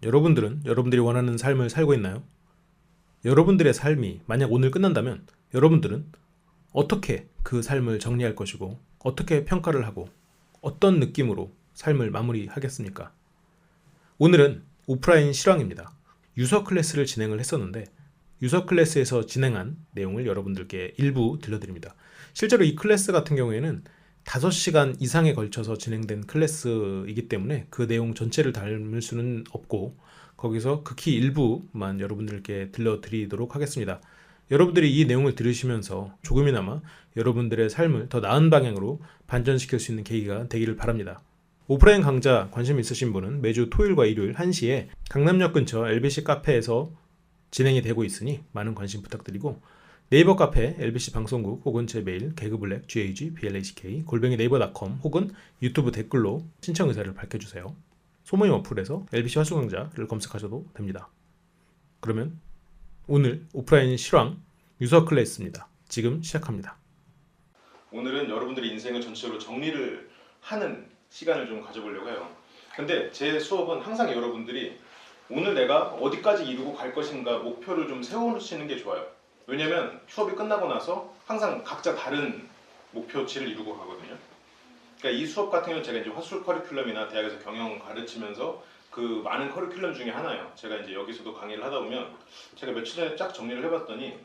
여러분들은 여러분들이 원하는 삶을 살고 있나요? 여러분들의 삶이 만약 오늘 끝난다면 여러분들은 어떻게 그 삶을 정리할 것이고 어떻게 평가를 하고 어떤 느낌으로 삶을 마무리하겠습니까? 오늘은 오프라인 실황입니다. 유서 클래스를 진행을 했었는데 유서 클래스에서 진행한 내용을 여러분들께 일부 들려드립니다. 실제로 이 클래스 같은 경우에는 5시간 이상에 걸쳐서 진행된 클래스이기 때문에 그 내용 전체를 담을 수는 없고 거기서 극히 일부만 여러분들께 들려드리도록 하겠습니다. 여러분들이 이 내용을 들으시면서 조금이나마 여러분들의 삶을 더 나은 방향으로 반전시킬 수 있는 계기가 되기를 바랍니다. 오프라인 강좌 관심 있으신 분은 매주 토요일과 일요일 1시에 강남역 근처 LBC 카페에서 진행이 되고 있으니 많은 관심 부탁드리고 네이버 카페 LBC 방송국 혹은 제 메일 개그블랙 GAGBLACK 네이버.com 혹은 유튜브 댓글로 신청 의사를 밝혀주세요. 소모임 어플에서 LBC 화수강좌를 검색하셔도 됩니다. 그러면 오늘 오프라인 실황 유서 클래스입니다. 지금 시작합니다. 오늘은 여러분들의 인생을 전체적으로 정리를 하는 시간을 좀 가져보려고 해요. 근데 제 수업은 항상 여러분들이 오늘 내가 어디까지 이루고 갈 것인가 목표를 좀 세워놓으시는 게 좋아요. 왜냐면 수업이 끝나고 나서 항상 각자 다른 목표치를 이루고 가거든요. 그러니까 이 수업 같은 경우는 제가 이제 화술 커리큘럼이나 대학에서 경영 가르치면서 그 많은 커리큘럼 중에 하나예요. 제가 이제 여기서도 강의를 하다 보면 제가 며칠 전에 쫙 정리를 해봤더니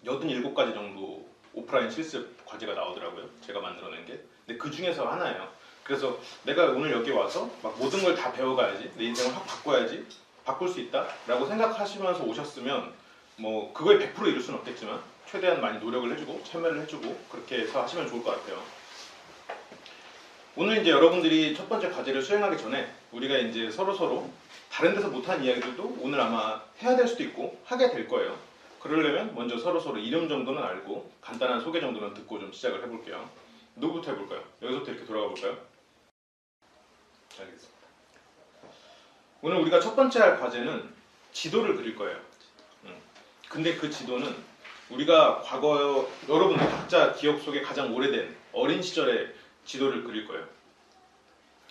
87가지 정도 오프라인 실습 과제가 나오더라고요. 제가 만들어낸 게. 근데 그 중에서 하나예요. 그래서 내가 오늘 여기 와서 막 모든 걸 다 배워가야지, 내 인생을 확 바꿔야지, 바꿀 수 있다라고 생각하시면서 오셨으면 뭐 그거에 100% 이룰 수는 없겠지만 최대한 많이 노력을 해주고 참여를 해주고 그렇게 해서 하시면 좋을 것 같아요. 오늘 이제 여러분들이 첫 번째 과제를 수행하기 전에 우리가 이제 서로 다른 데서 못한 이야기들도 오늘 아마 해야 될 수도 있고 하게 될 거예요. 그러려면 먼저 서로 이름 정도는 알고 간단한 소개 정도는 듣고 좀 시작을 해볼게요. 누구부터 해볼까요? 여기서부터 이렇게 돌아가 볼까요? 알겠습니다. 오늘 우리가 첫 번째 할 과제는 지도를 그릴 거예요. 근데 그 지도는 우리가 과거 여러분들 각자 기억 속에 가장 오래된 어린 시절의 지도를 그릴 거예요.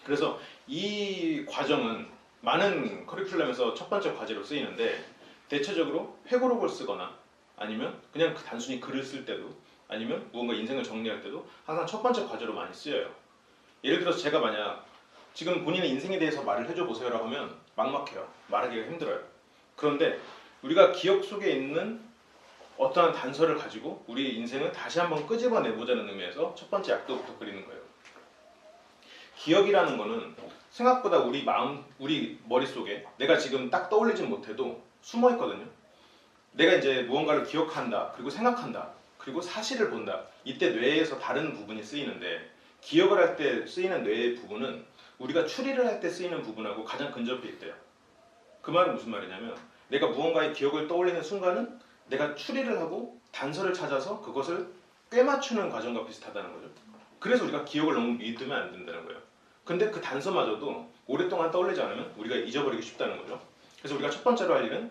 그래서 이 과정은 많은 커리큘럼에서 첫 번째 과제로 쓰이는데 대체적으로 회고록을 쓰거나 아니면 그냥 단순히 글을 쓸 때도 아니면 무언가 인생을 정리할 때도 항상 첫 번째 과제로 많이 쓰여요. 예를 들어서 제가 만약 지금 본인의 인생에 대해서 말을 해줘 보세요라고 하면 막막해요. 말하기가 힘들어요. 그런데 우리가 기억 속에 있는 어떠한 단서를 가지고 우리 인생을 다시 한번 끄집어내보자는 의미에서 첫 번째 약도부터 그리는 거예요. 기억이라는 거는 생각보다 우리 머릿속에 내가 지금 딱 떠올리진 못해도 숨어 있거든요. 내가 이제 무언가를 기억한다, 그리고 생각한다, 그리고 사실을 본다. 이때 뇌에서 다른 부분이 쓰이는데 기억을 할 때 쓰이는 뇌의 부분은 우리가 추리를 할 때 쓰이는 부분하고 가장 근접해 있대요. 그 말은 무슨 말이냐면 내가 무언가의 기억을 떠올리는 순간은 내가 추리를 하고 단서를 찾아서 그것을 꿰맞추는 과정과 비슷하다는 거죠. 그래서 우리가 기억을 너무 믿으면 안 된다는 거예요. 근데 그 단서마저도 오랫동안 떠올리지 않으면 우리가 잊어버리기 쉽다는 거죠. 그래서 우리가 첫 번째로 할 일은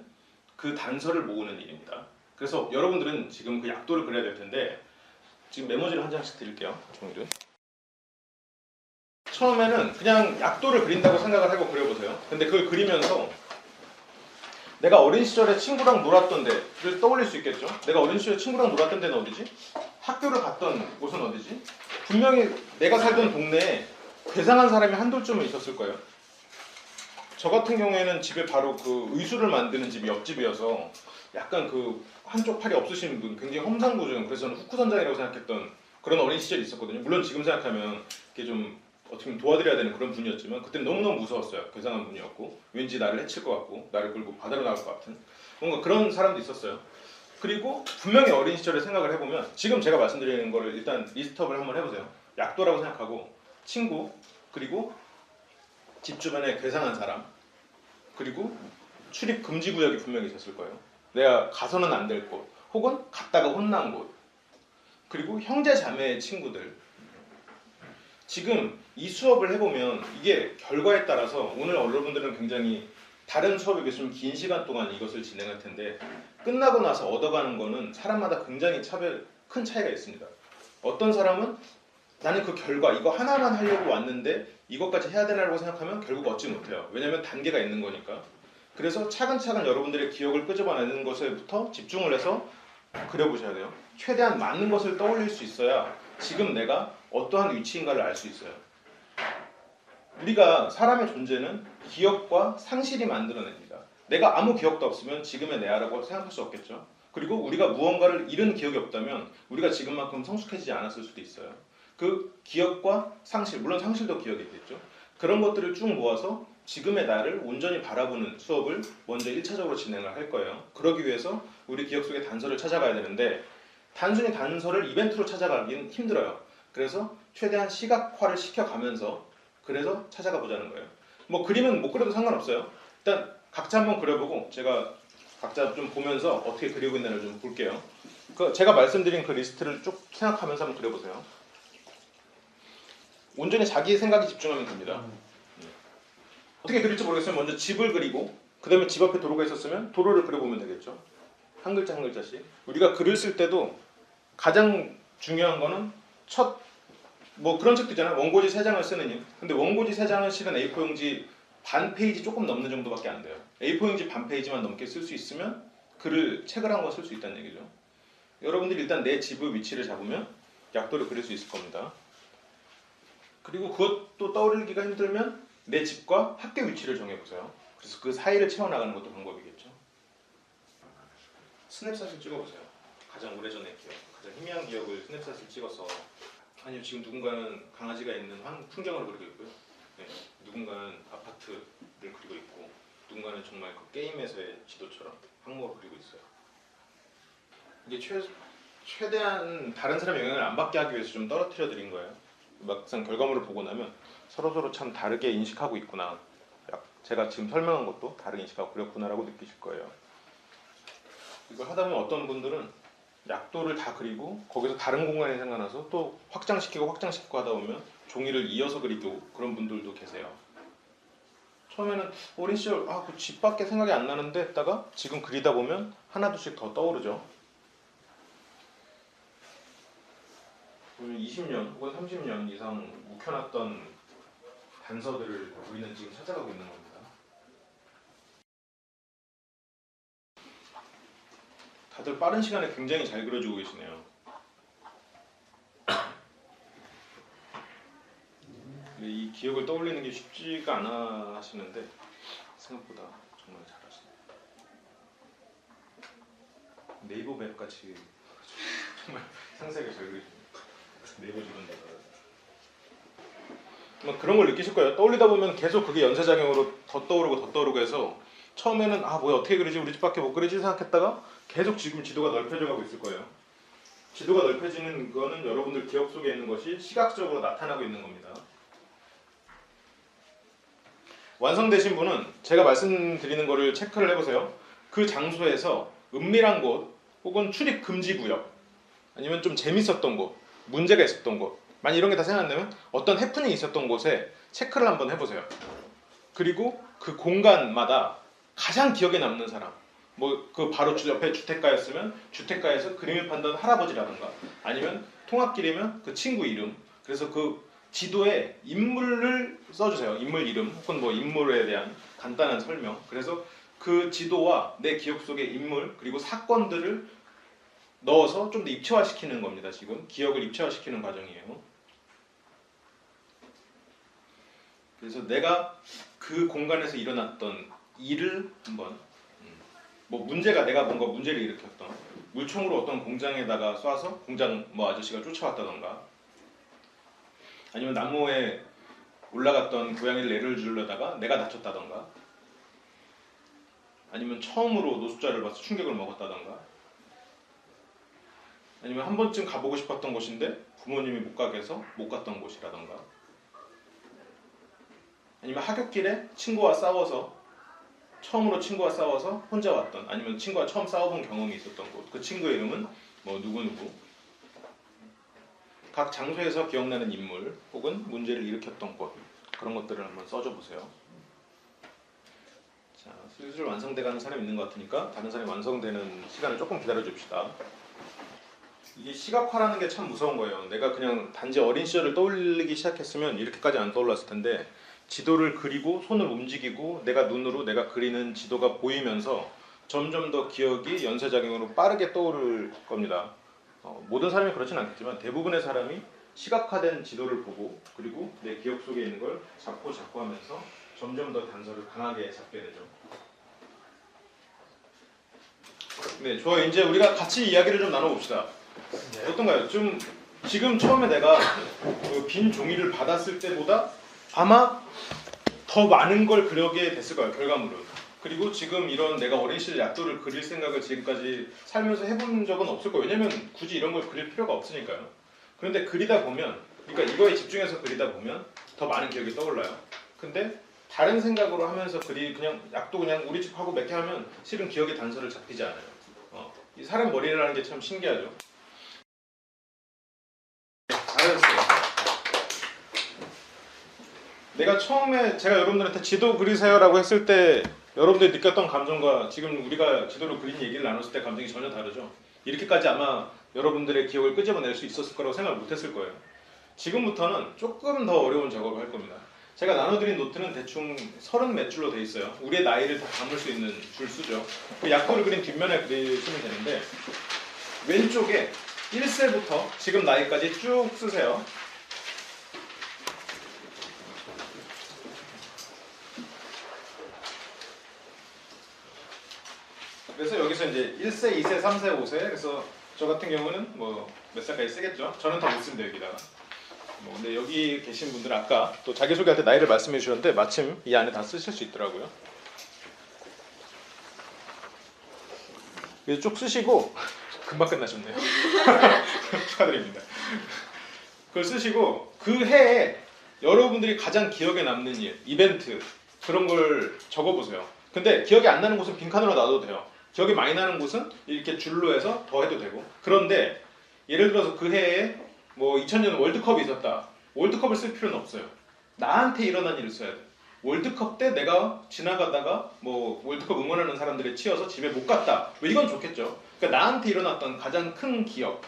그 단서를 모으는 일입니다. 그래서 여러분들은 지금 그 약도를 그려야 될 텐데 지금 메모지를 한 장씩 드릴게요. 종이를. 처음에는 그냥 약도를 그린다고 생각을 하고 그려보세요. 근데 그걸 그리면서 내가 어린 시절에 친구랑 놀았던 데를 떠올릴 수 있겠죠? 내가 어린 시절에 친구랑 놀았던 데는 어디지? 학교를 갔던 곳은 어디지? 분명히 내가 살던 동네에 괴상한 사람이 한둘쯤은 있었을 거예요. 저 같은 경우에는 집에 바로 그 의수를 만드는 집이 옆집이어서 약간 그 한쪽 팔이 없으신 분, 굉장히 험상궂은, 그래서 저는 후쿠선장이라고 생각했던 그런 어린 시절이 있었거든요. 물론 지금 생각하면 이게 좀 어떻게 보면 도와드려야 되는 그런 분이었지만 그때는 너무너무 무서웠어요. 괴상한 분이었고 왠지 나를 해칠 것 같고 나를 끌고 바다로 나갈 것 같은 뭔가 그런 사람도 있었어요. 그리고 분명히 어린 시절에 생각을 해보면 지금 제가 말씀드리는 거를 일단 리스트업을 한번 해보세요. 약도라고 생각하고 친구, 그리고 집 주변에 괴상한 사람, 그리고 출입 금지 구역이 분명히 있었을 거예요. 내가 가서는 안 될 곳, 혹은 갔다가 혼난 곳, 그리고 형제 자매의 친구들. 지금 이 수업을 해보면 이게 결과에 따라서 오늘 여러분들은 굉장히 다른 수업에 비해서 좀 긴 시간 동안 이것을 진행할 텐데 끝나고 나서 얻어가는 거는 사람마다 굉장히 큰 차이가 있습니다. 어떤 사람은 나는 그 결과 이거 하나만 하려고 왔는데 이것까지 해야 되나라고 생각하면 결국 얻지 못해요. 왜냐하면 단계가 있는 거니까. 그래서 차근차근 여러분들의 기억을 끄집어내는 것에부터 집중을 해서 그려보셔야 돼요. 최대한 맞는 것을 떠올릴 수 있어야 지금 내가 어떠한 위치인가를 알 수 있어요. 우리가 사람의 존재는 기억과 상실이 만들어냅니다. 내가 아무 기억도 없으면 지금의 내야라고 생각할 수 없겠죠. 그리고 우리가 무언가를 잃은 기억이 없다면 우리가 지금만큼 성숙해지지 않았을 수도 있어요. 그 기억과 상실, 물론 상실도 기억이 있겠죠. 그런 것들을 쭉 모아서 지금의 나를 온전히 바라보는 수업을 먼저 1차적으로 진행을 할 거예요. 그러기 위해서 우리 기억 속의 단서를 찾아가야 되는데 단순히 단서를 이벤트로 찾아가긴 힘들어요. 그래서 최대한 시각화를 시켜가면서 그래서 찾아가 보자는 거예요. 뭐 그림은 못 그려도 상관없어요. 일단 각자 한번 그려보고 제가 각자 좀 보면서 어떻게 그리고 있나를 좀 볼게요. 제가 말씀드린 그 리스트를 쭉 생각하면서 한번 그려보세요. 온전히 자기 생각에 집중하면 됩니다. 어떻게 그릴지 모르겠으면 먼저 집을 그리고 그 다음에 집 앞에 도로가 있었으면 도로를 그려보면 되겠죠. 한 글자 한 글자씩. 우리가 글을 쓸 때도 가장 중요한 거는 뭐 그런 책도 있잖아요. 원고지 3장을 쓰는 일. 근데 원고지 3장을 실은 A4 용지 반 페이지 조금 넘는 정도밖에 안 돼요. A4 용지 반 페이지만 넘게 쓸 수 있으면 책을 한 권 쓸 수 있다는 얘기죠. 여러분들이 일단 내 집의 위치를 잡으면 약도를 그릴 수 있을 겁니다. 그리고 그것도 떠올리기가 힘들면 내 집과 학교 위치를 정해보세요. 그래서 그 사이를 채워나가는 것도 방법이겠죠. 스냅샷을 찍어보세요. 가장 오래전의 기억, 가장 희미한 기억을 스냅샷을 찍어서 아니면 지금 누군가는 강아지가 있는 풍경을 그리고 있고요. 네, 누군가는 아파트를 그리고 있고 누군가는 정말 그 게임에서의 지도처럼 항목을 그리고 있어요. 이게 최대한 다른 사람의 영향을 안 받게 하기 위해서 좀 떨어뜨려 드린 거예요. 막상 결과물을 보고 나면 서로 참 다르게 인식하고 있구나. 제가 지금 설명한 것도 다르게 인식하고 그렸구나라고 느끼실 거예요. 이걸 하다 보면 어떤 분들은 약도를 다 그리고 거기서 다른 공간이 생겨나서 또 확장시키고 하다 보면 종이를 이어서 그리고 그런 분들도 계세요. 처음에는 어린 시절 그 집밖에 생각이 안 나는데 했다가 지금 그리다 보면 하나둘씩 더 떠오르죠. 20년 혹은 30년 이상 묵혀놨던 단서들을 우리는 지금 찾아가고 있는 겁니다. 다들 빠른 시간에 굉장히 잘 그려주고 계시네요. 이 기억을 떠올리는 게 쉽지가 않아 하시는데 생각보다 정말 잘하시네요. 네이버 맵 같이 정말 상세하게 잘 그리십니다. 네이버 주변에다가 그런 걸 느끼실 거예요. 떠올리다 보면 계속 그게 연쇄작용으로 더 떠오르고 해서 처음에는 뭐야 어떻게 그리지 우리 집밖에 못 그리지 생각했다가 계속 지금 지도가 넓혀져 가고 있을 거예요. 지도가 넓혀지는 거는 여러분들 기억 속에 있는 것이 시각적으로 나타나고 있는 겁니다. 완성되신 분은 제가 말씀드리는 거를 체크를 해보세요. 그 장소에서 은밀한 곳 혹은 출입 금지 구역 아니면 좀 재밌었던 곳, 문제가 있었던 곳 만약 이런 게 다 생각나면 어떤 해프닝이 있었던 곳에 체크를 한번 해보세요. 그리고 그 공간마다 가장 기억에 남는 사람 그 바로 옆에 주택가였으면 주택가에서 그림을 판던 할아버지라든가 아니면 통학길이면 그 친구 이름 그래서 그 지도에 인물을 써주세요. 인물 이름 혹은 뭐 인물에 대한 간단한 설명 그래서 그 지도와 내 기억 속의 인물 그리고 사건들을 넣어서 좀 더 입체화시키는 겁니다. 지금 기억을 입체화시키는 과정이에요. 그래서 내가 그 공간에서 일어났던 일을 한번 내가 뭔가 문제를 일으켰던 물총으로 어떤 공장에다가 쏴서 공장 아저씨가 쫓아왔다던가 아니면 나무에 올라갔던 고양이를 내를 주려다가 내가 다쳤다던가 아니면 처음으로 노숙자를 봐서 충격을 먹었다던가 아니면 한 번쯤 가보고 싶었던 곳인데 부모님이 못 가게 해서 못 갔던 곳이라던가 아니면 하굣길에 처음으로 친구와 싸워서 혼자 왔던 아니면 친구와 처음 싸워본 경험이 있었던 곳 그 친구의 이름은 누구누구 각 장소에서 기억나는 인물 혹은 문제를 일으켰던 곳 그런 것들을 한번 써줘 보세요. 자, 슬슬 완성돼가는 사람이 있는 것 같으니까 다른 사람이 완성되는 시간을 조금 기다려 줍시다. 이게 시각화라는 게 참 무서운 거예요. 내가 그냥 단지 어린 시절을 떠올리기 시작했으면 이렇게까지 안 떠올랐을 텐데 지도를 그리고 손을 움직이고 내가 눈으로 내가 그리는 지도가 보이면서 점점 더 기억이 연쇄작용으로 빠르게 떠오를 겁니다. 모든 사람이 그렇진 않겠지만 대부분의 사람이 시각화된 지도를 보고 그리고 내 기억 속에 있는 걸 잡고 하면서 점점 더 단서를 강하게 잡게 되죠. 네, 좋아요. 이제 우리가 같이 이야기를 좀 나눠봅시다. 어떤가요? 좀 지금 처음에 내가 그 빈 종이를 받았을 때보다 아마 더 많은 걸 그려게 됐을 거예요, 결과물은. 그리고 지금 이런 내가 어린 시절 약도를 그릴 생각을 지금까지 살면서 해본 적은 없을 거예요. 왜냐면 굳이 이런 걸 그릴 필요가 없으니까요. 그런데 그리다 보면, 그러니까 이거에 집중해서 그리다 보면 더 많은 기억이 떠올라요. 근데 다른 생각으로 하면서 그냥 약도 그냥 우리 집 하고 몇 개 하면 실은 기억의 단서를 잡히지 않아요. 이 사람 머리라는 게 참 신기하죠. 잘했어요. 내가 처음에 제가 여러분들한테 지도 그리세요라고 했을 때 여러분들이 느꼈던 감정과 지금 우리가 지도로 그린 얘기를 나눴을 때 감정이 전혀 다르죠. 이렇게까지 아마 여러분들의 기억을 끄집어낼 수 있었을 거라고 생각을 못했을 거예요. 지금부터는 조금 더 어려운 작업을 할 겁니다. 제가 나눠드린 노트는 대충 30 몇 줄로 돼 있어요. 우리의 나이를 다 담을 수 있는 줄수죠. 그 약도를 그린 뒷면에 그리시면 되는데 왼쪽에 1세부터 지금 나이까지 쭉 쓰세요. 그래서 여기서 이제 1세, 2세, 3세, 5세 그래서 저 같은 경우는 뭐 몇 살까지 쓰겠죠. 저는 더 못 씁니다 여기다가. 근데 여기 계신 분들은 아까 또 자기소개할 때 나이를 말씀해 주셨는데 마침 이 안에 다 쓰실 수 있더라고요. 그래서 쭉 쓰시고 금방 끝나셨네요. 축하드립니다. 그걸 쓰시고 그 해에 여러분들이 가장 기억에 남는 일, 이벤트 그런 걸 적어보세요. 근데 기억이 안 나는 곳은 빈칸으로 놔둬도 돼요. 기억이 많이 나는 곳은 이렇게 줄로 해서 더 해도 되고. 그런데 예를 들어서 그 해에 뭐 2000년 월드컵이 있었다. 월드컵을 쓸 필요는 없어요. 나한테 일어난 일을 써야 돼. 월드컵 때 내가 지나가다가 뭐 월드컵 응원하는 사람들에 치여서 집에 못 갔다. 뭐 이건 좋겠죠. 그러니까 나한테 일어났던 가장 큰 기억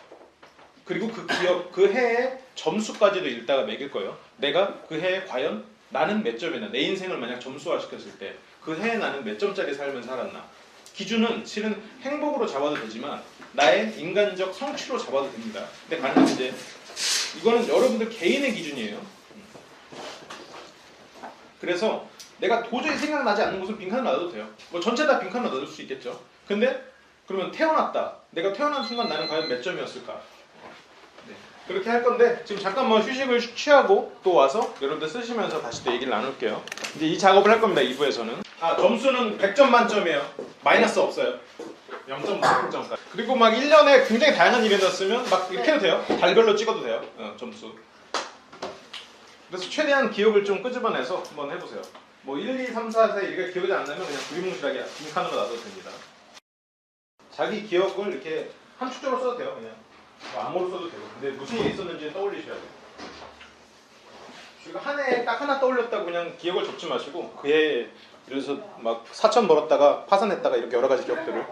그리고 그 기억 그 해의 점수까지도 읽다가 매길 거예요. 내가 그 해에 과연 나는 몇 점이나 내 인생을 만약 점수화 시켰을 때 그 해에 나는 몇 점짜리 삶을 살았나. 기준은 실은 행복으로 잡아도 되지만 나의 인간적 성취로 잡아도 됩니다. 근데 가능한 이제 이거는 여러분들 개인의 기준이에요. 그래서 내가 도저히 생각나지 않는 곳은 빈칸을 놔둬도 돼요. 뭐 전체 다 빈칸을 놔둘 수 있겠죠. 근데 그러면 태어났다. 내가 태어난 순간 나는 과연 몇 점이었을까? 네. 그렇게 할 건데 지금 잠깐만 휴식을 취하고 또 와서 여러분들 쓰시면서 다시 또 얘기를 나눌게요. 이제 이 작업을 할 겁니다. 2부에서는. 점수는 100점 만점이에요. 마이너스 없어요. 0.5, 100점까지. 그리고 막 1년에 굉장히 다양한 이벤트가 쓰면 막 이렇게 해도 돼요. 달별로 찍어도 돼요. 점수. 그래서 최대한 기억을 좀 끄집어내서 한번 해보세요. 뭐 1, 2, 3, 4세 이렇게 기억이 안 나면 그냥 두리뭉실하게 빈칸으로 놔둬도 됩니다. 자기 기억을 이렇게 한 축적으로 써도 돼요. 그냥 뭐 암호로 써도 되고. 근데 무슨 일이 있었는지 떠올리셔야 돼요. 한 해에 딱 하나 떠올렸다고 그냥 기억을 적지 마시고 그 해에 예를 들어서 막 4천 벌었다가 파산했다가 이렇게 여러 가지 기억들을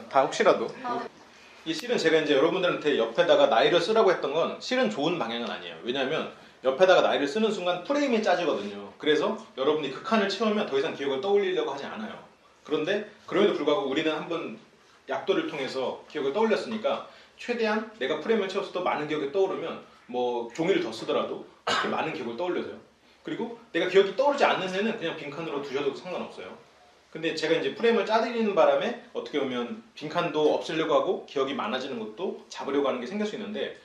다 혹시라도 이 실은 제가 이제 여러분들한테 옆에다가 나이를 쓰라고 했던 건 실은 좋은 방향은 아니에요. 왜냐하면 옆에다가 나이를 쓰는 순간 프레임이 짜지거든요. 그래서 여러분이 그 칸을 채우면 더 이상 기억을 떠올리려고 하지 않아요. 그런데 그럼에도 불구하고 우리는 한번 약도를 통해서 기억을 떠올렸으니까 최대한 내가 프레임을 채워서 또 많은 기억이 떠오르면 뭐 종이를 더 쓰더라도 그렇게 많은 기억을 떠올려서요. 그리고 내가 기억이 떠오르지 않는 애는 그냥 빈칸으로 두셔도 상관없어요. 근데 제가 이제 프레임을 짜드리는 바람에 어떻게 보면 빈칸도 없애려고 하고 기억이 많아지는 것도 잡으려고 하는 게 생길 수 있는데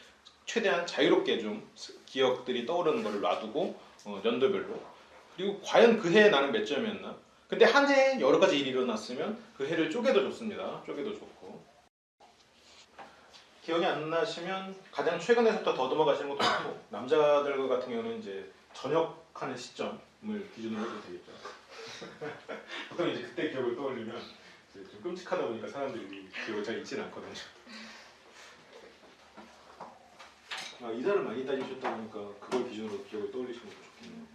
최대한 자유롭게 좀 기억들이 떠오르는 걸 놔두고 연도별로 그리고 과연 그 해에 나는 몇 점이었나. 근데 한 해에 여러 가지 일이 일어났으면 그 해를 쪼개도 좋습니다. 쪼개도 좋고. 기억이 안 나시면 가장 최근에서부터 더듬어 가시는 것도 좋고 남자들 같은 경우는 이제 전역하는 시점을 기준으로 해도 되겠죠. 보통 이제 그때 기억을 떠올리면 이제 좀 끔찍하다 보니까 사람들이 기억을 잘 잊지는 않거든요. 이사를 많이 다니셨다 보니까 그걸 기준으로 기억을 떠올리시는 것도 좋겠네요.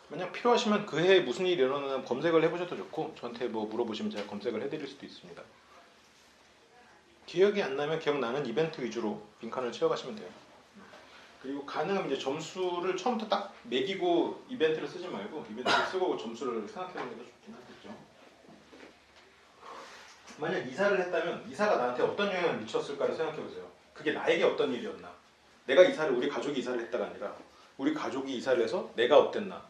만약 필요하시면 그 해에 무슨 일이 일어나나 검색을 해보셔도 좋고 저한테 뭐 물어보시면 제가 검색을 해드릴 수도 있습니다. 기억이 안 나면 기억나는 이벤트 위주로 빈칸을 채워가시면 돼요. 그리고 가능하면 이제 점수를 처음부터 딱 매기고 이벤트를 쓰지 말고 이벤트를 쓰고 점수를 생각해보는 게 더 좋긴 하겠죠. 만약 이사를 했다면 이사가 나한테 어떤 영향을 미쳤을까를 생각해보세요. 그게 나에게 어떤 일이었나. 내가 이사를 우리 가족이 이사를 했다가 아니라 우리 가족이 이사를 해서 내가 어땠나.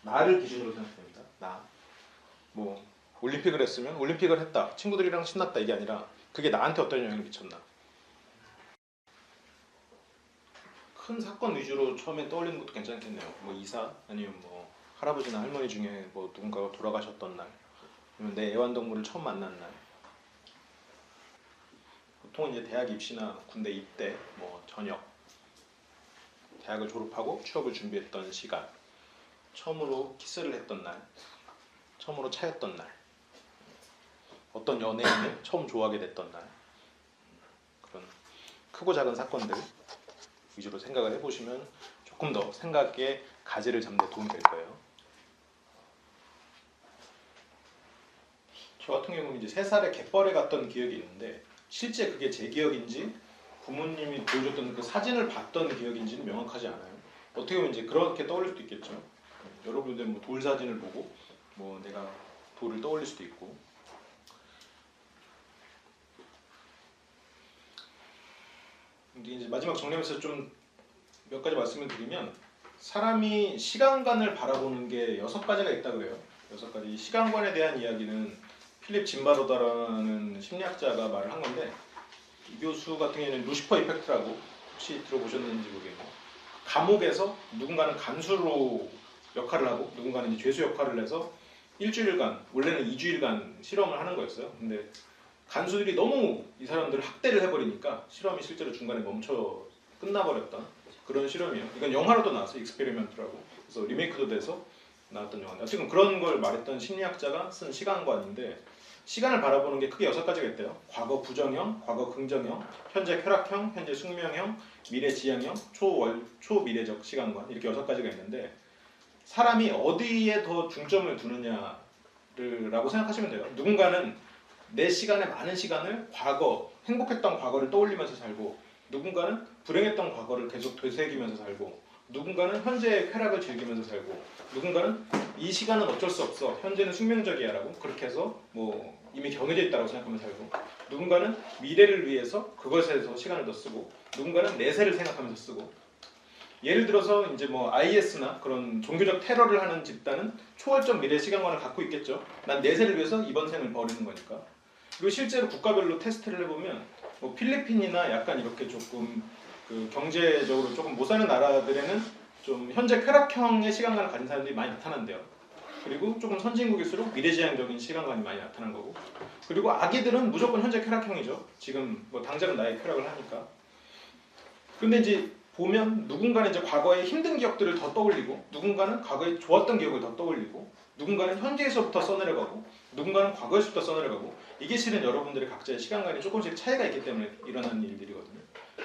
나를 기준으로 생각됩니다. 나. 뭐 올림픽을 했으면 올림픽을 했다. 친구들이랑 신났다 이게 아니라 그게 나한테 어떤 영향을 미쳤나. 큰 사건 위주로 처음에 떠올리는 것도 괜찮겠네요. 뭐 이사 아니면 뭐 할아버지나 할머니 중에 뭐 누군가가 돌아가셨던 날, 아니면 내 애완동물을 처음 만난 날. 보통 이제 대학 입시나 군대 입대, 뭐 전역, 대학을 졸업하고 취업을 준비했던 시간, 처음으로 키스를 했던 날, 처음으로 차였던 날, 어떤 연예인을 처음 좋아하게 됐던 날, 그런 크고 작은 사건들 위주로 생각을 해보시면 조금 더 생각의 가지를 잡는 데 도움이 될 거예요. 저 같은 경우는 이제 3살에 갯벌에 갔던 기억이 있는데 실제 그게 제 기억인지 부모님이 보여줬던 그 사진을 봤던 기억인지는 명확하지 않아요. 어떻게 보면 이제 그렇게 떠올릴 수도 있겠죠. 여러분들 뭐 돌 사진을 보고 뭐 내가 돌을 떠올릴 수도 있고. 근데 이제 마지막 정리하면서 좀 몇 가지 말씀을 드리면 사람이 시간관을 바라보는 게 6가지가 있다고 그래요. 6가지. 시간관에 대한 이야기는 필립 짐바로다라는 심리학자가 말을 한 건데 이 교수 같은 경우에는 루시퍼 이펙트라고 혹시 들어보셨는지 모르겠네요. 감옥에서 누군가는 간수로 역할을 하고 누군가는 이제 죄수 역할을 해서 일주일간, 원래는 2주일간 실험을 하는 거였어요. 근데 간수들이 너무 이 사람들을 학대를 해버리니까 실험이 실제로 중간에 멈춰 끝나버렸던 그런 실험이에요. 이건 영화로도 나왔어요. 익스페리먼트라고. 그래서 리메이크도 돼서 나왔던 영화인데 지금 그런 걸 말했던 심리학자가 쓴 시간관인데 시간을 바라보는 게 크게 6가지가 있대요. 과거 부정형, 과거 긍정형, 현재 쾌락형, 현재 숙명형, 미래 지향형, 초미래적 시간관 이렇게 6가지가 있는데 사람이 어디에 더 중점을 두느냐라고 생각하시면 돼요. 누군가는 내 시간의 많은 시간을 과거, 행복했던 과거를 떠올리면서 살고 누군가는 불행했던 과거를 계속 되새기면서 살고 누군가는 현재의 쾌락을 즐기면서 살고 누군가는 이 시간은 어쩔 수 없어 현재는 숙명적이야 라고 그렇게 해서 뭐 이미 정해져 있다고 생각하면서 살고 누군가는 미래를 위해서 그것에서 시간을 더 쓰고 누군가는 내세를 생각하면서 쓰고 예를 들어서 이제 뭐 IS나 그런 종교적 테러를 하는 집단은 초월적 미래 시간관을 갖고 있겠죠. 난 내세를 위해서 이번 생을 버리는 거니까. 그리고 실제로 국가별로 테스트를 해보면 뭐 필리핀이나 약간 이렇게 조금 그 경제적으로 조금 못 사는 나라들에는 좀 현재 쾌락형의 시간관을 가진 사람들이 많이 나타난대요. 그리고 조금 선진국일수록 미래지향적인 시간관이 많이 나타난 거고 그리고 아기들은 무조건 현재 쾌락형이죠. 지금 뭐 당장은 나의 쾌락을 하니까. 근데 이제 보면 누군가는 이제 과거의 힘든 기억들을 더 떠올리고 누군가는 과거에 좋았던 기억을 더 떠올리고 누군가는 현재에서부터 써내려가고 누군가는 과거에서부터 써내려가고 이게 실은 여러분들의 각자의 시간관이 조금씩 차이가 있기 때문에 일어나는 일들이거든요.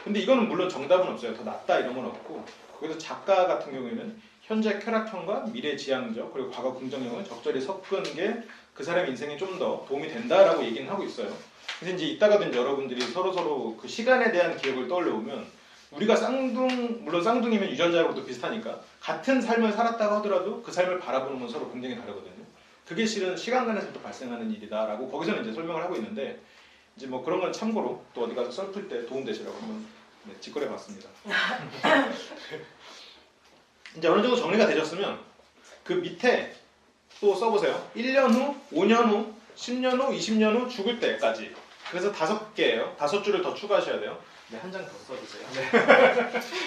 근데 이거는 물론 정답은 없어요. 더 낫다 이런 건 없고 거기서 작가 같은 경우에는 현재 쾌락형과 미래 지향적 그리고 과거 긍정형을 적절히 섞은 게 그 사람의 인생에 좀 더 도움이 된다라고 얘기는 하고 있어요. 그래서 이제 이따가든 여러분들이 서로 그 시간에 대한 기억을 떠올려 보면 우리가 물론 쌍둥이면 유전자로도 비슷하니까 같은 삶을 살았다고 하더라도 그 삶을 바라보는 건 서로 굉장히 다르거든요. 그게 실은 시간관에서부터 발생하는 일이다라고 거기서는 이제 설명을 하고 있는데 이제 뭐 그런 건 참고로 또 어디 가서 썰 풀 때 도움 되시라고 한번 직거래 봤습니다. 이제 어느 정도 정리가 되셨으면 그 밑에 또 써보세요. 1년 후, 5년 후, 10년 후, 20년 후 죽을 때까지. 그래서 5개예요. 5줄을 더 추가하셔야 돼요. 네, 한 장 더 써주세요. 네.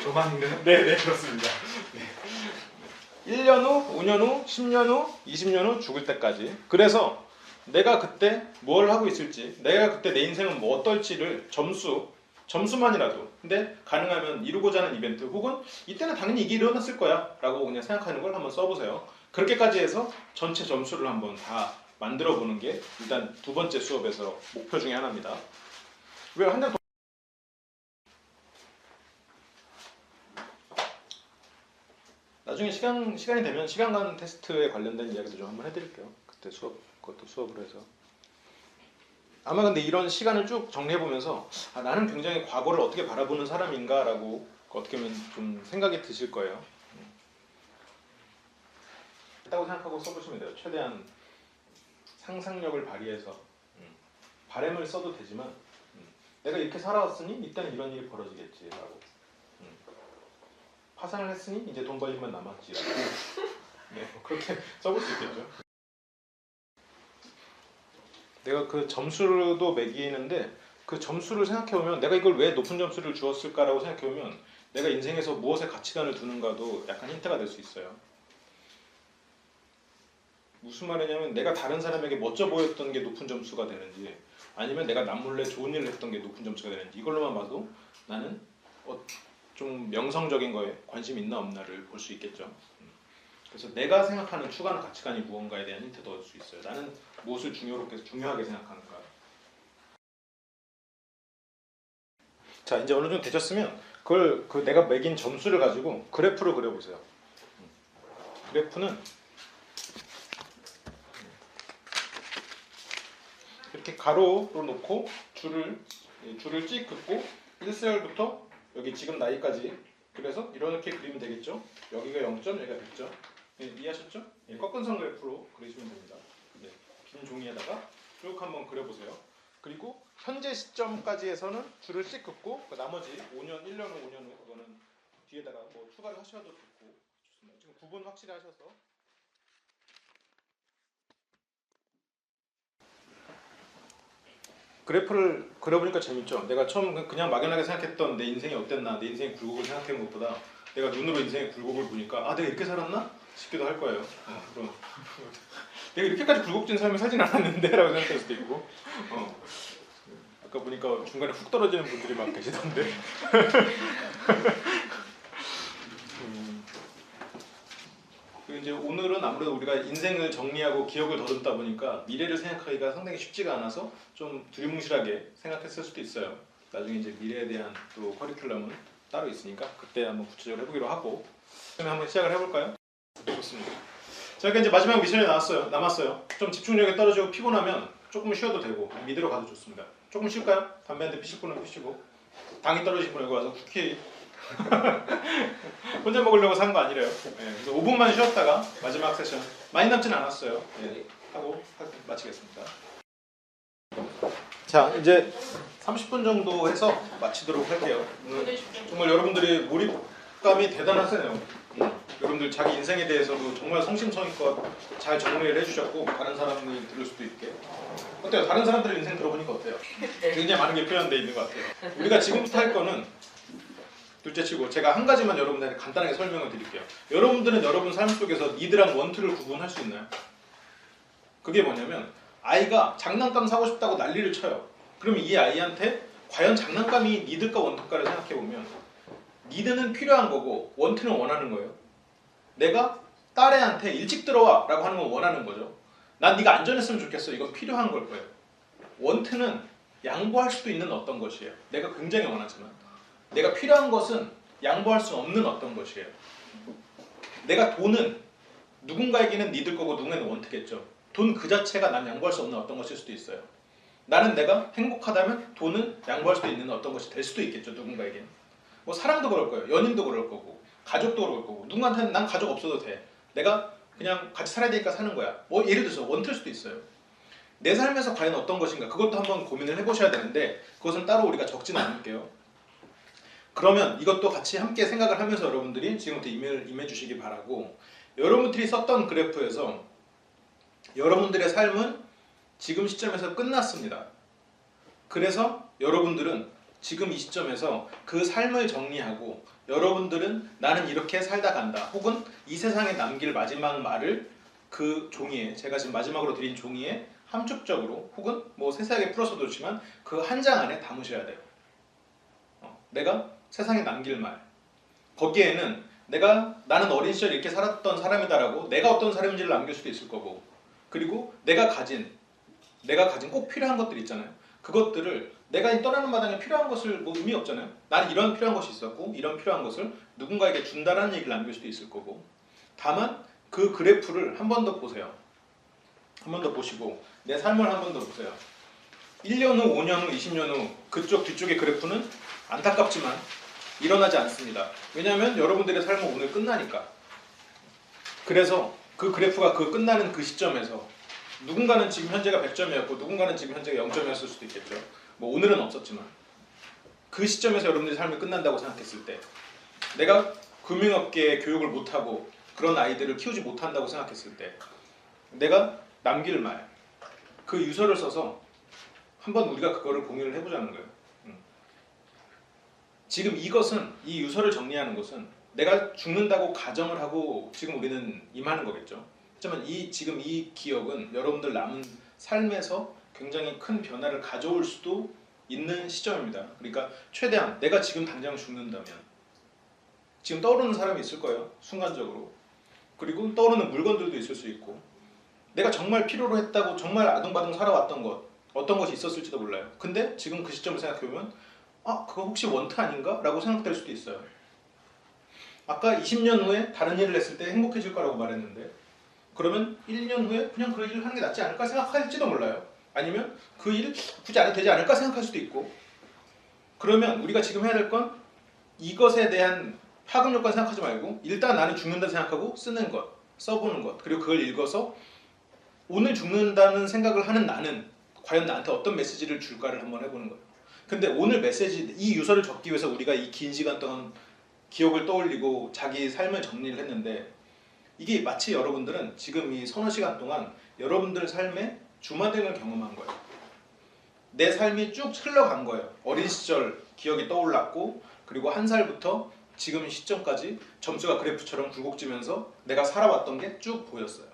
저만 읽는? 네, 그렇습니다. 네. 1년 후, 5년 후, 10년 후, 20년 후 죽을 때까지. 그래서 내가 그때 뭘 하고 있을지, 내가 그때 내 인생은 뭐 어떨지를 점수만이라도 근데 가능하면 이루고자 하는 이벤트 혹은 이때는 당연히 이게 일어났을 거야 라고 그냥 생각하는 걸 한번 써보세요. 그렇게까지 해서 전체 점수를 한번 다 만들어 보는 게 일단 2번째 수업에서 목표 중에 하나입니다. 왜 한 장 더 나중에 시간이 되면 시간관 테스트에 관련된 이야기도 좀 한번 해드릴게요. 그때 그것도 수업으로 해서. 아마 근데 이런 시간을 쭉 정리해보면서 나는 굉장히 과거를 어떻게 바라보는 사람인가라고 어떻게 보면 좀 생각이 드실 거예요. 있다고 생각하고 써보시면 돼요. 최대한 상상력을 발휘해서 바램을 써도 되지만 내가 이렇게 살아왔으니 이때는 이런 일이 벌어지겠지라고 파산을 했으니 이제 돈 벌 일만 남았지라고 네, 그렇게 써볼 수 있겠죠. 내가 그 점수도 매기는데 그 점수를 생각해보면 내가 이걸 왜 높은 점수를 주었을까라고 생각해보면 내가 인생에서 무엇에 가치관을 두는가도 약간 힌트가 될 수 있어요. 무슨 말이냐면 내가 다른 사람에게 멋져 보였던 게 높은 점수가 되는지 아니면 내가 남몰래 좋은 일을 했던 게 높은 점수가 되는지 이걸로만 봐도 나는 좀 명성적인 거에 관심이 있나 없나를 볼 수 있겠죠. 그래서 내가 생각하는 추구하는 가치관이 무언가에 대한 힌트도 얻을 수 있어요. 나는 무엇을 중요하게 생각하는가. 자, 이제 어느 정도 되셨으면 그걸 내가 매긴 점수를 가지고 그래프를 그려보세요. 그래프는 이렇게 가로로 놓고 줄을 찍 긋고 1세열부터 여기 지금 나이까지 그래서 이렇게 그리면 되겠죠. 여기가 0점, 여기가 100점. 네, 이해하셨죠? 네, 꺾은선 그래프로 그리시면 됩니다. 네, 빈 종이에다가 쭉 한번 그려보세요. 그리고 현재 시점까지 해서는 줄을 씩 긋고 그 나머지 5년, 1년 후, 5년 후 그거는 뒤에다가 뭐 추가를 하셔도 좋고 좋습니다. 지금 구분 확실히 하셔서 그래프를 그려보니까 재밌죠? 내가 처음 그냥 막연하게 생각했던 내 인생이 어땠나, 내 인생의 굴곡을 생각한 것보다 내가 눈으로 인생의 굴곡을 보니까 내가 이렇게 살았나? 싶기도 할 거예요. 그럼 내가 이렇게까지 굴곡진 삶을 살진 않았는데 라고 생각할 수도 있고 아까 보니까 중간에 훅 떨어지는 분들이 막 계시던데 이제 오늘은 아무래도 우리가 인생을 정리하고 기억을 더듬다 보니까 미래를 생각하기가 상당히 쉽지가 않아서 좀 두리뭉실하게 생각했을 수도 있어요. 나중에 이제 미래에 대한 또 커리큘럼은 따로 있으니까 그때 한번 구체적으로 해보기로 하고 그러면 한번 시작을 해볼까요? 좋습니다. 저희가 이제 마지막 미션이 남았어요. 좀 집중력이 떨어지고 피곤하면 조금 쉬어도 되고 미드로 가도 좋습니다. 조금 쉴까요? 담배 한 대 피실 분은 피시고 당이 떨어지신 분 여기 와서 쿠키 혼자 먹으려고 산 거 아니래요. 네, 그래서 5분만 쉬었다가 마지막 세션 많이 남진 않았어요. 네, 하고 마치겠습니다. 자, 이제 30분 정도 해서 마치도록 할게요. 정말 여러분들이 몰입감이 대단하세요. 여러분들 자기 인생에 대해서도 정말 성심성의껏 잘 정리를 해주셨고 다른 사람이 들을 수도 있게 어때요? 다른 사람들의 인생 들어보니까 어때요? 굉장히 많은 게 표현되어 있는 것 같아요. 우리가 지금부터 할 거는 둘째치고 제가 한 가지만 여러분들한테 간단하게 설명을 드릴게요. 여러분들은 여러분 삶 속에서 니드랑 원트를 구분할 수 있나요? 그게 뭐냐면 아이가 장난감 사고 싶다고 난리를 쳐요. 그럼 이 아이한테 과연 장난감이 니드일까 원트일까를 생각해보면 니드는 필요한 거고 원트는 원하는 거예요. 내가 딸애한테 일찍 들어와 라고 하는 건 원하는 거죠. 난 네가 안전했으면 좋겠어. 이건 필요한 걸 거예요. 원트는 양보할 수도 있는 어떤 것이에요. 내가 굉장히 원하지만 내가 필요한 것은 양보할 수 없는 어떤 것이에요. 내가 돈은 누군가에게는 니들 거고 누군가에게는 원트겠죠. 돈 그 자체가 난 양보할 수 없는 어떤 것일 수도 있어요. 나는 내가 행복하다면 돈은 양보할 수도 있는 어떤 것이 될 수도 있겠죠. 누군가에게는. 뭐 사랑도 그럴 거예요. 연인도 그럴 거고 가족도 그럴 거고 누군가한테는 난 가족 없어도 돼. 내가 그냥 같이 살아야 되니까 사는 거야. 뭐 예를 들어서 원트일 수도 있어요. 내 삶에서 과연 어떤 것인가 그것도 한번 고민을 해보셔야 되는데 그것은 따로 우리가 적지는 않을게요. 그러면 이것도 같이 함께 생각을 하면서 여러분들이 지금부터 임해 주시기 바라고 여러분들이 썼던 그래프에서 여러분들의 삶은 지금 시점에서 끝났습니다. 그래서 여러분들은 지금 이 시점에서 그 삶을 정리하고 여러분들은 나는 이렇게 살다 간다 혹은 이 세상에 남길 마지막 말을 그 종이에 제가 지금 마지막으로 드린 종이에 함축적으로 혹은 뭐 세세하게 풀어서도 좋지만 그 한 장 안에 담으셔야 돼요. 내가 세상에 남길 말 거기에는 나는 어린 시절 이렇게 살았던 사람이다라고 내가 어떤 사람인지를 남길 수도 있을 거고 그리고 내가 가진 꼭 필요한 것들 있잖아요. 그것들을 내가 떠나는 마당에 필요한 것을 뭐 의미 없잖아요. 나는 이런 필요한 것이 있었고 이런 필요한 것을 누군가에게 준다라는 얘기를 남길 수도 있을 거고 다만 그 그래프를 한 번 더 보세요. 한 번 더 보시고 내 삶을 한 번 더 보세요. 1년 후, 5년 후, 20년 후 그쪽 뒤쪽의 그래프는 안타깝지만 일어나지 않습니다. 왜냐하면 여러분들의 삶은 오늘 끝나니까. 그래서 그 그래프가 그 끝나는 그 시점에서 누군가는 지금 현재가 100점이었고 누군가는 지금 현재가 0점이었을 수도 있겠죠. 뭐 오늘은 없었지만 그 시점에서 여러분들의 삶이 끝난다고 생각했을 때 내가 금융업계에 교육을 못하고 그런 아이들을 키우지 못한다고 생각했을 때 내가 남길 말, 그 유서를 써서 한번 우리가 그거를 공유를 해보자는 거예요. 지금 이것은, 이 유서를 정리하는 것은 내가 죽는다고 가정을 하고 지금 우리는 임하는 거겠죠. 하지만 지금 이 기억은 여러분들 남은 삶에서 굉장히 큰 변화를 가져올 수도 있는 시점입니다. 그러니까 최대한 내가 지금 당장 죽는다면 지금 떠오르는 사람이 있을 거예요. 순간적으로. 그리고 떠오르는 물건들도 있을 수 있고 내가 정말 필요로 했다고 정말 아둥바둥 살아왔던 것 어떤 것이 있었을지도 몰라요. 근데 지금 그 시점을 생각해보면 그거 혹시 원트 아닌가? 라고 생각될 수도 있어요. 아까 20년 후에 다른 일을 했을 때 행복해질 거라고 말했는데 그러면 1년 후에 그냥 그 일을 하는 게 낫지 않을까 생각할지도 몰라요. 아니면 그 일 굳이 안 해도 되지 않을까 생각할 수도 있고 그러면 우리가 지금 해야 될 건 이것에 대한 파급 효과 생각하지 말고 일단 나는 죽는다 생각하고 쓰는 것, 써보는 것 그리고 그걸 읽어서 오늘 죽는다는 생각을 하는 나는 과연 나한테 어떤 메시지를 줄까를 한번 해보는 거예요. 근데 오늘 메시지, 이 유서를 적기 위해서 우리가 이 긴 시간 동안 기억을 떠올리고 자기 삶을 정리를 했는데 이게 마치 여러분들은 지금 이 서너 시간 동안 여러분들 삶의 주마등을 경험한 거예요. 내 삶이 쭉 흘러간 거예요. 어린 시절 기억이 떠올랐고 그리고 한 살부터 지금 시점까지 점수가 그래프처럼 굴곡지면서 내가 살아왔던 게 쭉 보였어요.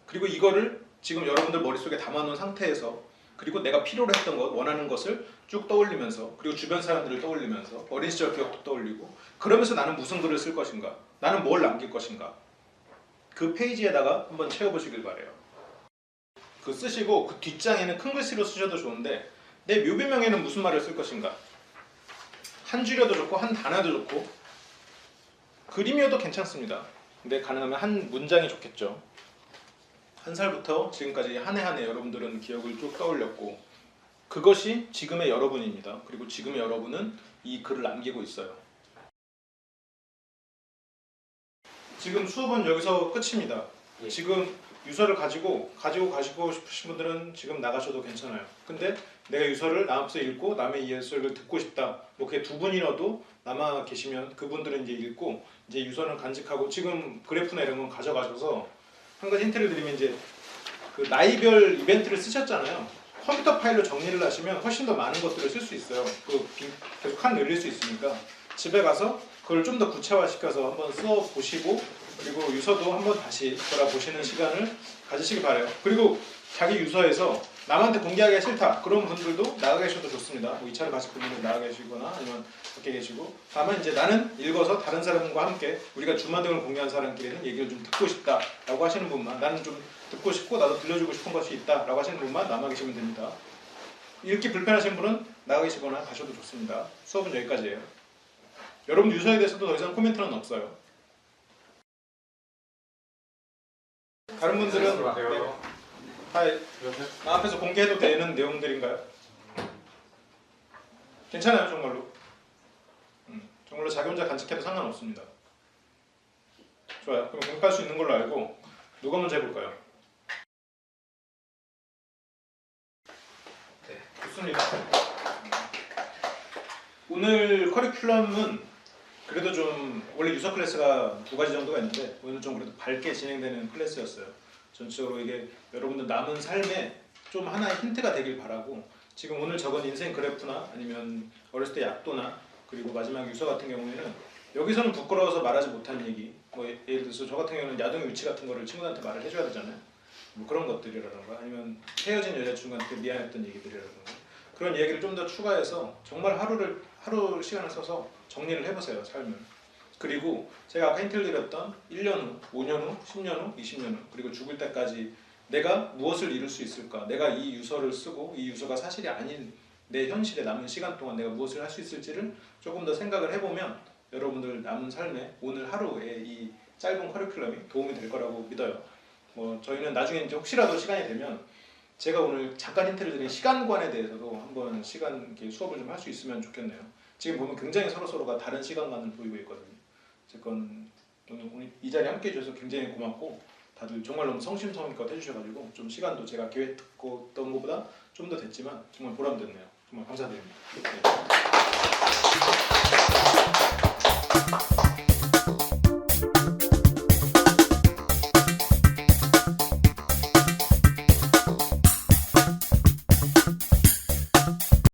그리고 이거를 지금 여러분들 머릿속에 담아놓은 상태에서 그리고 내가 필요로 했던 것, 원하는 것을 쭉 떠올리면서 그리고 주변 사람들을 떠올리면서 어린 시절 기억도 떠올리고 그러면서 나는 무슨 글을 쓸 것인가? 나는 뭘 남길 것인가? 그 페이지에다가 한번 채워보시길 바래요. 그 쓰시고 그 뒷장에는 큰 글씨로 쓰셔도 좋은데 내 묘비명에는 무슨 말을 쓸 것인가? 한 줄여도 좋고 한 단어도 좋고 그림이어도 괜찮습니다. 근데 가능하면 한 문장이 좋겠죠. 한 살부터 지금까지 한 해 한 해 여러분들은 기억을 쭉 떠올렸고 그것이 지금의 여러분입니다. 그리고 지금의 여러분은 이 글을 남기고 있어요. 지금 수업은 여기서 끝입니다. 예. 지금 유서를 가지고 가시고 싶으신 분들은 지금 나가셔도 괜찮아요. 근데 내가 유서를 남앞서 읽고 남의 이야기를 듣고 싶다. 뭐 그게 두 분이라도 남아 계시면 그분들은 이제 읽고 이제 유서는 간직하고 지금 그래프나 이런 건 가져가셔서 한 가지 힌트를 드리면 이제 그 나이별 이벤트를 쓰셨잖아요. 컴퓨터 파일로 정리를 하시면 훨씬 더 많은 것들을 쓸 수 있어요. 계속 칸 늘릴 수 있으니까 집에 가서 그걸 좀 더 구체화시켜서 한번 써보시고 그리고 유서도 한번 다시 돌아보시는 시간을 가지시기 바라요. 그리고 자기 유서에서 남한테 공개하기가 싫다 그런 분들도 나가 계셔도 좋습니다. 뭐 2차를 가실 분들은 나가 계시거나 아니면 밖에 계시고 다만 이제 나는 읽어서 다른 사람과 함께 우리가 주마등을 공유한 사람끼리는 얘기를 좀 듣고 싶다 라고 하시는 분만 나는 좀 듣고 싶고 나도 들려주고 싶은 것이 있다 라고 하시는 분만 남아 계시면 됩니다. 읽기 불편하신 분은 나가 계시거나 가셔도 좋습니다. 수업은 여기까지예요. 여러분 유서에 대해서도 더 이상 코멘트는 없어요. 다른 분들은 다 나 앞에서 공개해도 되는 내용들인가요? 괜찮아요 정말로. 정말로 자기 혼자 간직해도 상관없습니다. 좋아요. 그럼 공개할 수 있는 걸로 알고 누가 먼저 해볼까요? 네, 좋습니다. 오늘 커리큘럼은 그래도 좀 원래 유서 클래스가 2가지 정도가 있는데 오늘 좀 그래도 밝게 진행되는 클래스였어요. 전체적으로 이게 여러분들 남은 삶에 좀 하나의 힌트가 되길 바라고 지금 오늘 적은 인생 그래프나 아니면 어렸을 때 약도나 그리고 마지막 유서 같은 경우에는 여기서는 부끄러워서 말하지 못한 얘기 뭐 예를 들어서 저 같은 경우는 야동의 위치 같은 거를 친구한테 말을 해줘야 되잖아요. 뭐 그런 것들이라던가 아니면 헤어진 여자친구한테 미안했던 얘기들이라던가 그런 얘기를 좀 더 추가해서 정말 하루 시간을 써서 정리를 해보세요 삶을. 그리고 제가 아까 힌트를 드렸던 1년 후, 5년 후, 10년 후, 20년 후 그리고 죽을 때까지 내가 무엇을 이룰 수 있을까? 내가 이 유서를 쓰고 이 유서가 사실이 아닌 내 현실에 남은 시간 동안 내가 무엇을 할 수 있을지를 조금 더 생각을 해보면 여러분들 남은 삶에 오늘 하루에 이 짧은 커리큘럼이 도움이 될 거라고 믿어요. 뭐 저희는 나중에 이제 혹시라도 시간이 되면 제가 오늘 잠깐 힌트를 드린 시간관에 대해서도 한번 이렇게 수업을 좀 할 수 있으면 좋겠네요. 지금 보면 굉장히 서로가 다른 시간관을 보이고 있거든요. 어쨌건 오늘 이 자리에 함께 해주셔서 굉장히 고맙고 다들 정말 너무 성심성의껏 해주셔가지고 좀 시간도 제가 계획했던 것보다 좀 더 됐지만 정말 보람됐네요. 정말 감사드립니다. 네.